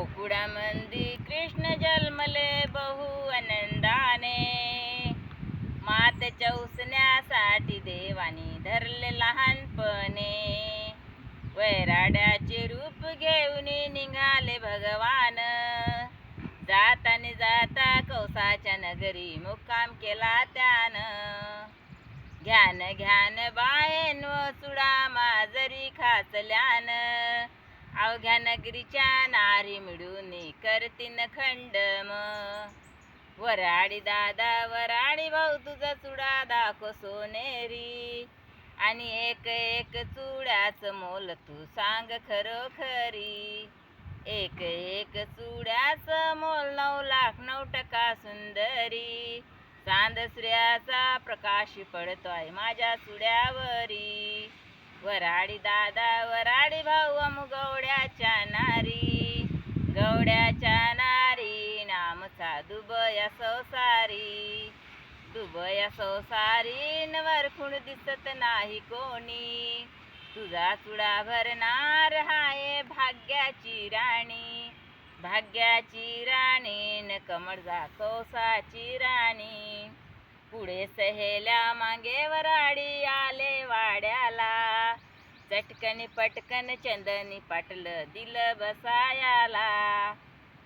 गोकुळामंदी कृष्ण जन्मले बहु आनंदाने। मातेच्या उसण्यासाठी देवानी धरले लहानपणे। वैराड्याचे रूप घेऊन निघाले भगवान। जातानी जाता कौसाच्या नगरी मुक्काम केला त्यानं। घ्यान घ्यान बायेन चुडा माजरी खाचल्यान। अवघ्या नगरीच्या नारी मिळून करतीन खंडम। वराडी दादा वराडी भाऊ तुझा चुडा दाखव सोनेरी। आणि एक एक चुड्याचं मोल तू सांग खरोखरी। एक एक चुड्याचं मोल 9,09,9 सुंदरी। चांद सूर्याचा प्रकाश पडतोय माझ्या चुड्यावरी। वराडी दादा वराडी भाऊ गवड्याच्या नारी। गवड्याच्या नारी नामचा दुबया संसारी। दुबया संसारी वरखून दिसत नाही कोणी। तुझा चुडा भरणार हाय भाग्याची राणी। भाग्याची राणी न कमळजा कौसाची राणी। पुढे सहेल्या मागे वराडी आले वाड्याला। चटकन पटकन चंदनी पाटलं दिलं बसायाला।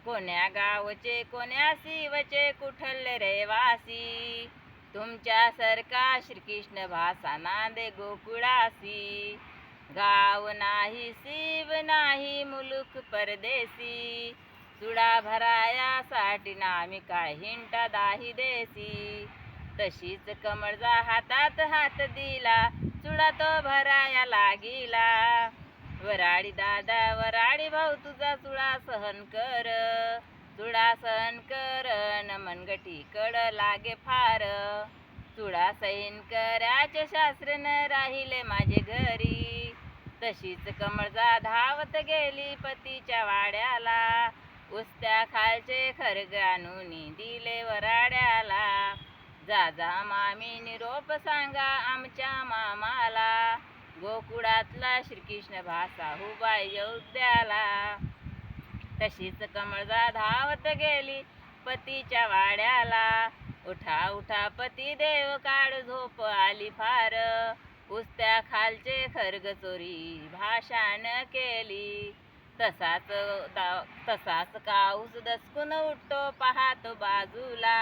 कोण्या गावचे कोण्या शिवचे कुठले रहिवासी। तुमच्यासारखा श्रीकृष्ण भासा नांदे गोकुळासी। गाव नाही शिव नाही मुलूक परदेसी। चुडा भरायासाठी नामी काय हिंटा दाही देसी। तशीच कमळजा हातात हात दिला चुडा तो भराया लागिला। वराडी दादा वराडी भाऊ तुझा चुडा सहन कर। चुडा सहन कर न मनगटी कड लागे फार। चुडा सहन कराचे शास्त्र न राहिले माझे घरी। तशीच कमळजा धावत गेली पतीच्या वाड्याला। उस्त्या खालचे खर्ग आणून दिले वराड्याला। जा जा मामी निरोप सांगा आमच्या मामाला। गोकुळातला श्रीकृष्ण भासा उभा अयोध्याला। तशीच कमळजा धावत गेली पतीच्या वाड्याला। उठा उठा पती देव काढ झोप आली फार। उस्त्या खालचे खर्ग चोरी भाषान केली। तसाच काऊस दचकून उठतो पाहतो बाजूला।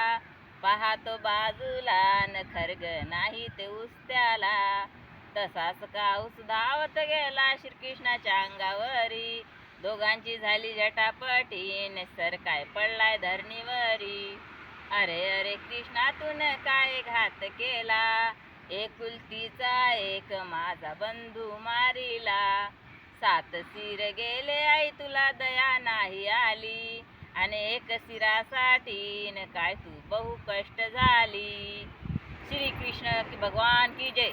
पाहतो बाजूला न खर्ग नाही ते उस्त्याला। तसाच काऊस धावत गेला श्रीकृष्णाच्या अंगावरी। दोघांची झाली झटापटी न सरकाय पडलाय धरणीवरी। अरे अरे कृष्णा तून काय घात केला। एकुलतीचा एक माझा बंधू मारिला। 7 शिर गेले आई तुला दया नाही आली। आणि एक शिरासाठी न काय तू बहु कष्ट झाली। श्री कृष्ण भगवान की जय।